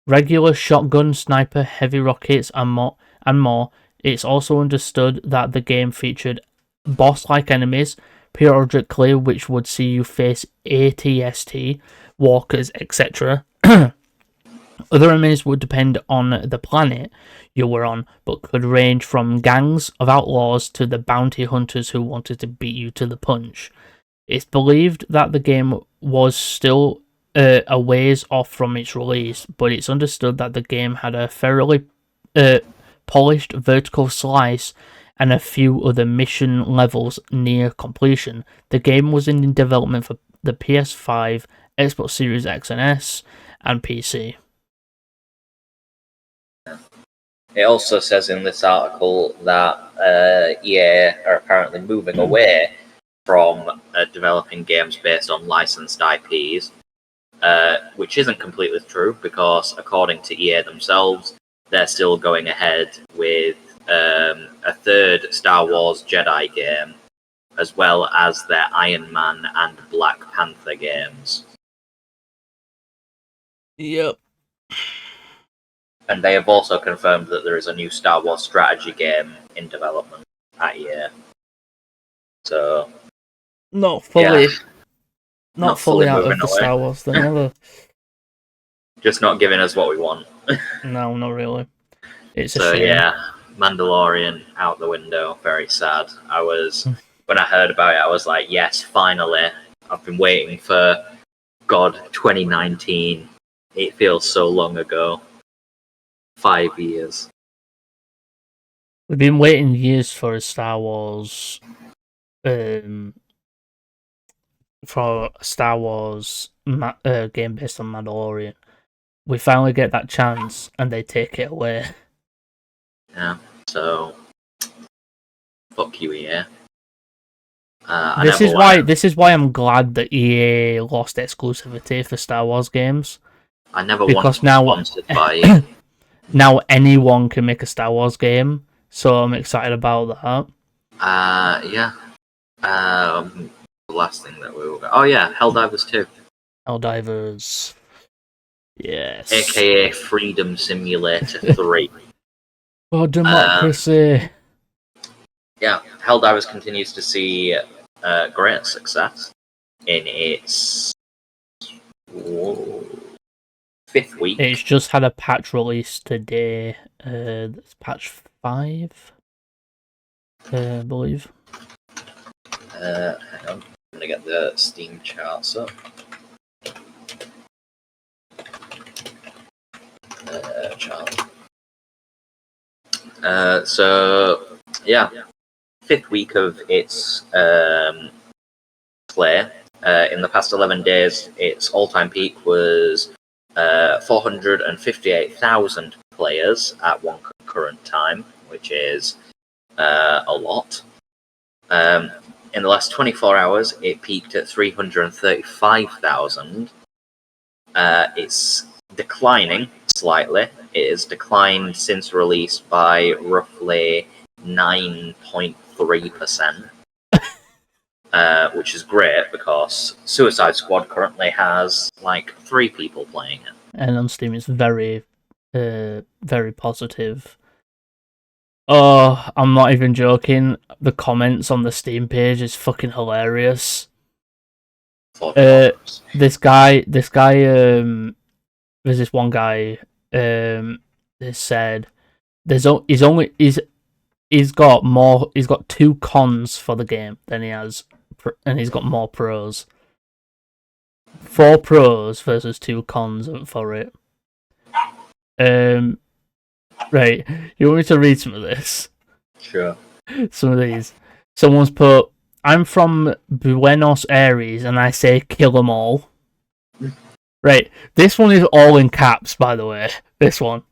Regular shotgun, sniper, heavy rockets, and more. It's also understood that the game featured boss-like enemies, periodically, which would see you face ATST, walkers, etc. Other enemies would depend on the planet you were on, but could range from gangs of outlaws to the bounty hunters who wanted to beat you to the punch. It's believed that the game was still a ways off from its release, but it's understood that the game had a fairly polished vertical slice and a few other mission levels near completion. The game was in development for the PS5, Xbox Series X and S, and PC. It also says in this article that EA are apparently moving away from developing games based on licensed IPs, which isn't completely true because, according to EA themselves, they're still going ahead with a third Star Wars Jedi game, as well as their Iron Man and Black Panther games. Yep. And they have also confirmed that there is a new Star Wars strategy game in development at EA. So, not fully Not fully out of moving the away. Star Wars thing, just not giving us what we want. No, not really. It's a So shame. yeah, Mandalorian out the window. Very sad. When I heard about it, I was like, yes, finally. I've been waiting for 2019. It feels so long ago. 5 years. We've been waiting years for a Star Wars, game based on Mandalorian. We finally get that chance, and they take it away. Yeah. So, fuck you, EA. This is why I'm glad that EA lost exclusivity for Star Wars games. I never because wanted to be sponsored by EA. Now anyone can make a Star Wars game, so I'm excited about that. Yeah. The last thing that we were. Oh yeah, Helldivers 2. Helldivers. Yes. AKA Freedom Simulator 3. For democracy. Yeah, Helldivers continues to see great success in its 5th week. It's just had a patch release today. That's patch 5, I believe. Hang on, I'm gonna get the Steam charts up. Chart. So yeah, 5th week of its play. In the past 11 days, its all-time peak was 458,000 players at one concurrent time, which is a lot. In the last 24 hours, it peaked at 335,000. It's declining slightly. It has declined since release by roughly 9.3%, which is great because Suicide Squad currently has like 3 people playing it. And on Steam, it's very, very positive. Oh, I'm not even joking. The comments on the Steam page is fucking hilarious. This guy, there's this one guy, that said, he's got 2 cons for the game than he has, and he's got more pros. 4 pros versus 2 cons for it. Right, you want me to read some of this? Sure. Some of these. Someone's put, I'm from Buenos Aires and I say kill them all. Right, this one is all in caps, by the way. This one.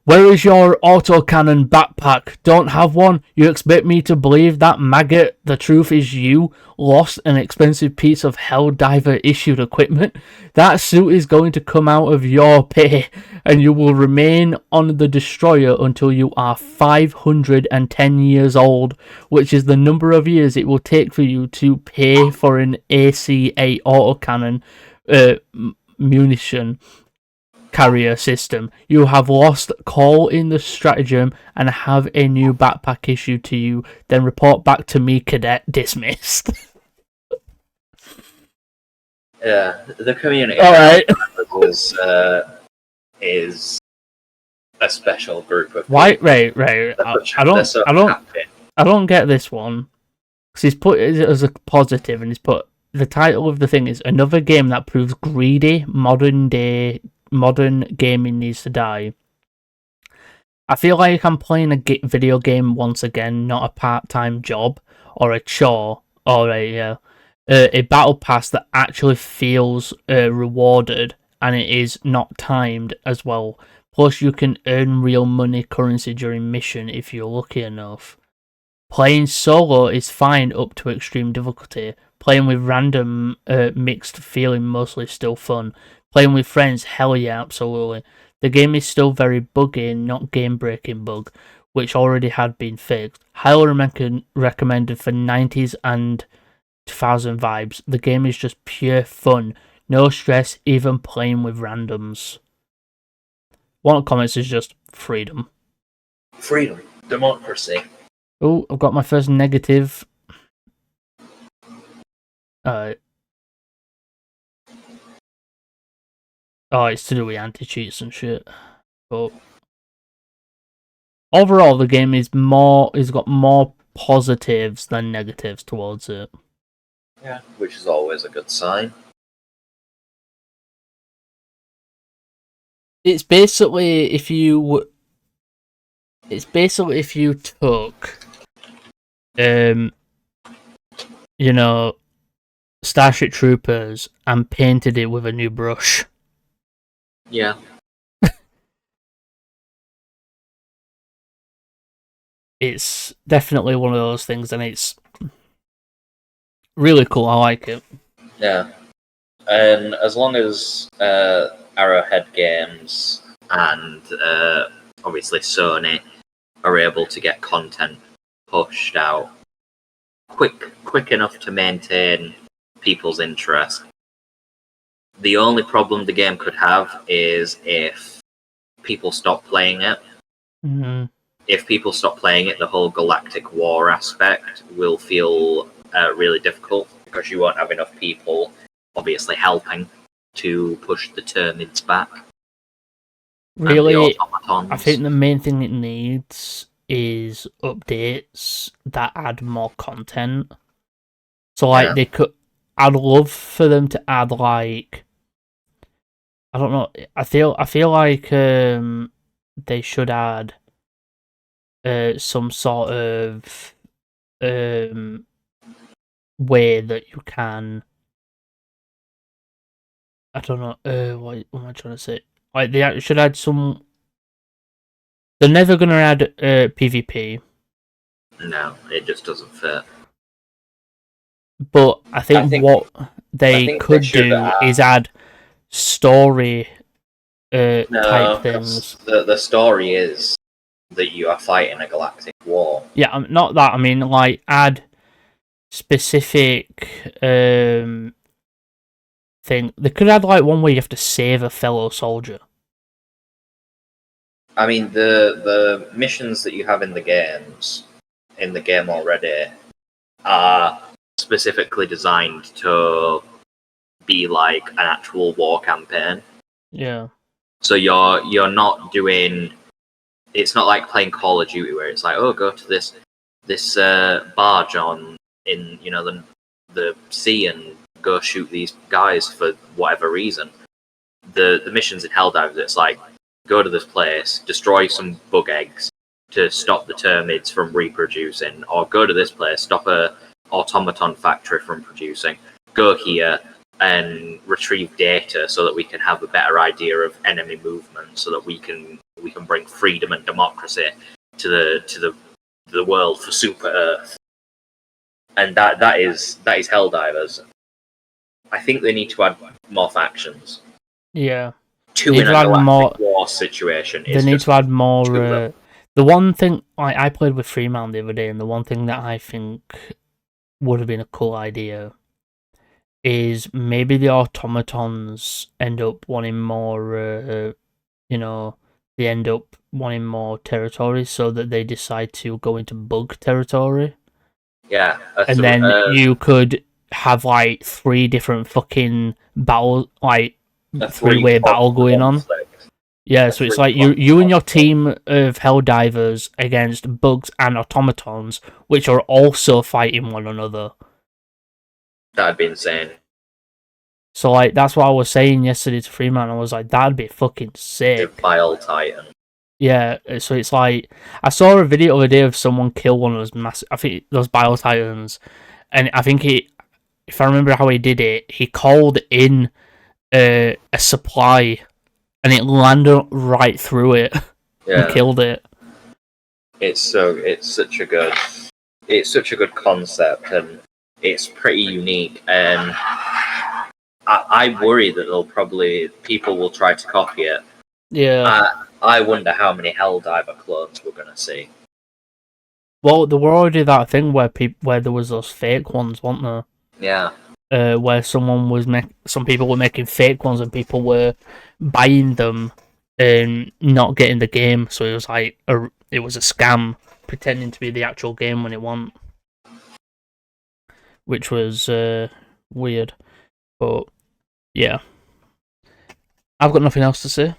Where is your autocannon backpack? Don't have one? You expect me to believe that maggot? The truth is you lost an expensive piece of Helldiver issued equipment. That suit is going to come out of your pay, and you will remain on the destroyer until you are 510 years old, which is the number of years it will take for you to pay for an AC-8 autocannon munition carrier system. You have lost call in the stratagem and have a new backpack issued to you. Then report back to me, cadet. Dismissed. Yeah, the community is a special group of people. Right. I don't get this one because he's put it as a positive, and he's put the title of the thing is another game that proves greedy modern gaming needs to die. I feel like I'm playing a video game once again, not a part-time job or a chore or a battle pass that actually feels rewarded, and it is not timed as well. Plus, you can earn real money currency during mission if you're lucky enough. Playing solo is fine up to extreme difficulty. Playing with random mixed feeling mostly still fun. Playing with friends, hell yeah, absolutely. The game is still very buggy, not game-breaking bug, which already had been fixed. Highly recommended for 90s and 2000 vibes. The game is just pure fun. No stress, even playing with randoms. One of the comments is just freedom. Freedom. Democracy. Oh, I've got my first negative. Oh, it's to do with anti-cheats and shit. But overall, the game is it's got more positives than negatives towards it. Yeah, which is always a good sign. It's basically if you took, you know, Starship Troopers and painted it with a new brush. Yeah. It's definitely one of those things, and it's really cool. I like it. Yeah. And as long as Arrowhead Games and obviously Sony are able to get content pushed out quick enough to maintain people's interest, the only problem the game could have is if people stop playing it. Mm-hmm. If people stop playing it, the whole galactic war aspect will feel really difficult because you won't have enough people obviously helping to push the Termids back. Really, I think the main thing it needs is updates that add more content. So, like, I'd love for them to add, like, I don't know. I feel like they should add some sort of way that you can. I don't know. What am I trying to say? Like, they should add some. They're never gonna add PvP. No, it just doesn't fit. But I think what they could do is add story type things. The story is that you are fighting a galactic war. Yeah, not that. I mean, like, add specific thing. They could add, like, one where you have to save a fellow soldier. I mean, the missions that you have in the game already, are specifically designed to be like an actual war campaign. Yeah. So you're not doing. It's not like playing Call of Duty where it's like, oh, go to this barge in the sea and go shoot these guys for whatever reason. The missions in Helldivers, it's like, go to this place, destroy some bug eggs to stop the termites from reproducing, or go to this place, stop a automaton factory from producing, go here and retrieve data so that we can have a better idea of enemy movement, so that we can bring freedom and democracy to the world for Super Earth. And that is Helldivers. I think they need to add more factions. Yeah. Two in a galactic war situation. They need to add more. The one thing I played with Freeman the other day, and the one thing that I think would have been a cool idea is maybe the automatons end up wanting more. They end up wanting more territory, so that they decide to go into bug territory. Yeah, and then you could have like 3 different fucking battle, like 3-way battle going on. Yeah, so it's like you and your team of Helldivers against bugs and automatons, which are also fighting one another. That'd be insane. So, like, that's what I was saying yesterday to Freeman. I was like, that'd be fucking sick. Bile Titan. Yeah, so it's like, I saw a video the other day of someone kill one of those massive, I think those Bile Titans, and I think if I remember how he did it, he called in a supply, and it landed right through it and killed it. It's such a good concept, and it's pretty unique. And I worry that people will try to copy it. Yeah. I wonder how many Helldiver clones we're gonna see. Well, there were already that thing where there was those fake ones, weren't there? Yeah. Where some people were making fake ones and people were buying them and not getting the game, so it was like it was a scam, pretending to be the actual game when it wasn't, which was weird. But yeah, I've got nothing else to say.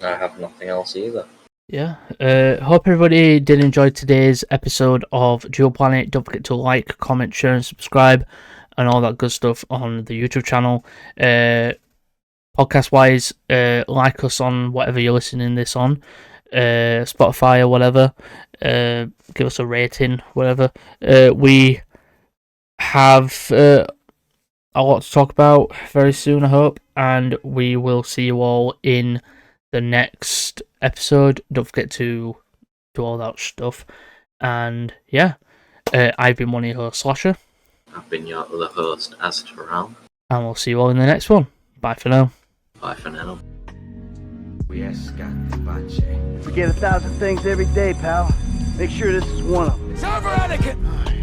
I have nothing else either. Yeah. Hope everybody did enjoy today's episode of Dual Planet. Don't forget to like, comment, share, and subscribe, and all that good stuff on the YouTube channel. Podcast wise, like us on whatever you're listening this on, Spotify or whatever. Give us a rating, whatever. We have a lot to talk about very soon, I hope, and we will see you all in the next episode. Don't forget to do all that stuff. And yeah, I've been one of your hosts, Slasher. I've been your other host, Azteral. And we'll see you all in the next one. Bye for now. Bye for now. We escate pace. Forget 1,000 things every day, pal. Make sure this is one of them. It's over, Anakin!